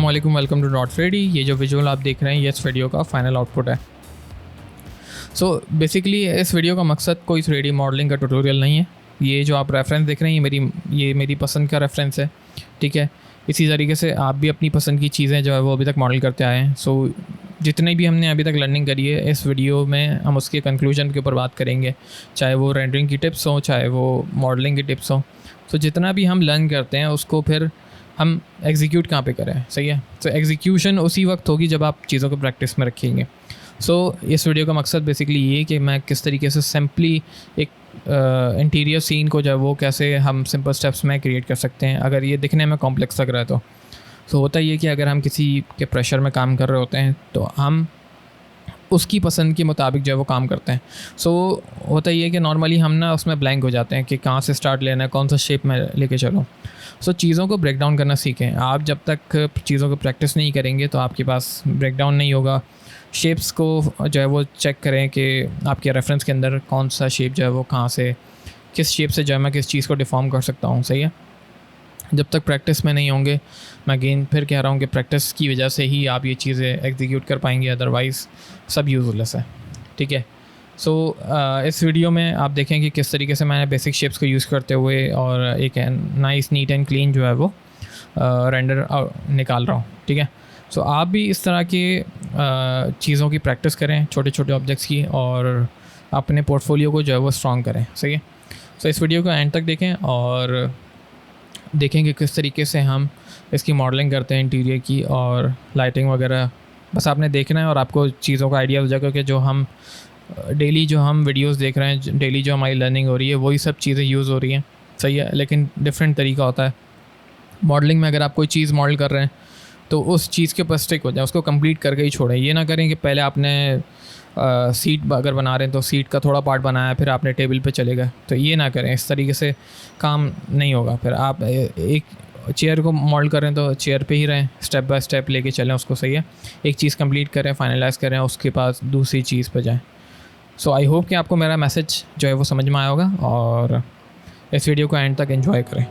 अस्सलामुअलैकुम, welcome to dot ready. ये जो विजुअल आप देख रहे हैं ये इस वीडियो का फाइनल आउटपुट है। सो बेसिकली इस वीडियो का मकसद कोई 3D मॉडलिंग का ट्यूटोरियल नहीं है। ये जो आप रेफरेंस देख रहे हैं ये मेरी पसंद का रेफरेंस है, ठीक है। इसी तरीके से आप भी अपनी पसंद की चीज़ें जो है वो अभी तक मॉडल करते आए हैं। सो जितने भी हमने अभी तक लर्निंग करी है इस वीडियो में हम उसके कंक्लूजन के ऊपर बात करेंगे, चाहे वो रेंडरिंग की टिप्स हों, चाहे वो मॉडलिंग की टिप्स हों। सो जितना भी हम लर्न करते हैं उसको फिर हम एग्जीक्यूट कहाँ पे करें, सही है। तो एग्जीक्यूशन उसी वक्त होगी जब आप चीज़ों को प्रैक्टिस में रखेंगे। सो इस वीडियो का मकसद बेसिकली ये कि मैं किस तरीके से सिंपली एक इंटीरियर सीन को जो है वो कैसे हम सिंपल स्टेप्स में क्रिएट कर सकते हैं अगर ये दिखने में कॉम्प्लेक्स लग रहा है तो। सो होता ये कि अगर हम किसी के प्रेशर में काम कर रहे होते हैं तो हम उसकी पसंद के मुताबिक जो है वो काम करते हैं। सो होता ये कि नॉर्मली हम ना उसमें ब्लैंक हो जाते हैं कि कहाँ से स्टार्ट लेना है, कौन सा शेप में लेके चलो। सो चीज़ों को ब्रेक डाउन करना सीखें। आप जब तक चीज़ों को प्रैक्टिस नहीं करेंगे तो आपके पास ब्रेक डाउन नहीं होगा। शेप्स को जो है वो चेक करें कि आपके रेफरेंस के अंदर कौन सा शेप जो है वो कहाँ से, किस शेप से जो है मैं किस चीज़ को डिफॉर्म कर सकता हूँ, सही है। जब तक प्रैक्टिस में नहीं होंगे, मैं अगेन फिर कह रहा हूँ कि प्रैक्टिस की वजह से ही आप ये चीज़ें एग्जीक्यूट कर पाएंगे, अदरवाइज़ सब यूज़लेस है, ठीक है। सो इस वीडियो में आप देखें कि किस तरीके से मैंने बेसिक शेप्स को यूज़ करते हुए और एक नाइस नीट एंड क्लीन जो है वो रेंडर निकाल रहा हूँ, ठीक है। सो आप भी इस तरह के चीज़ों की प्रैक्टिस करें, छोटे छोटे ऑब्जेक्ट्स की, और अपने पोर्टफोलियो को जो है वो स्ट्रॉन्ग करें, सही है। सो इस वीडियो को एंड तक देखें और देखेंगे किस तरीके से हम इसकी मॉडलिंग करते हैं इंटीरियर की और लाइटिंग वगैरह। बस आपने देखना है और आपको चीज़ों का आइडिया हो जाएगा कि जो हम डेली जो हम वीडियोस देख रहे हैं, डेली जो हमारी लर्निंग हो रही है वही सब चीज़ें यूज़ हो रही हैं, सही है। लेकिन डिफरेंट तरीका होता है मॉडलिंग में। अगर आप कोई चीज़ मॉडल कर रहे हैं तो उस चीज़ के ऊपर स्टिक हो जाए, उसको कंप्लीट करके ही छोड़ें। ये ना करें कि पहले आपने सीट अगर बना रहे हैं तो सीट का थोड़ा पार्ट बनाया फिर आपने टेबल पे चले गए, तो ये ना करें। इस तरीके से काम नहीं होगा। फिर आप एक चेयर को मॉडल करें तो चेयर पे ही रहें, स्टेप बाय स्टेप लेके चलें उसको, सही है। एक चीज़ कंप्लीट करें, फाइनलाइज़ करें, उसके पास दूसरी चीज़ पे जाएं। सो आई होप कि आपको मेरा मैसेज जो है वो समझ में आया होगा और इस वीडियो को एंड तक एंजॉय करें।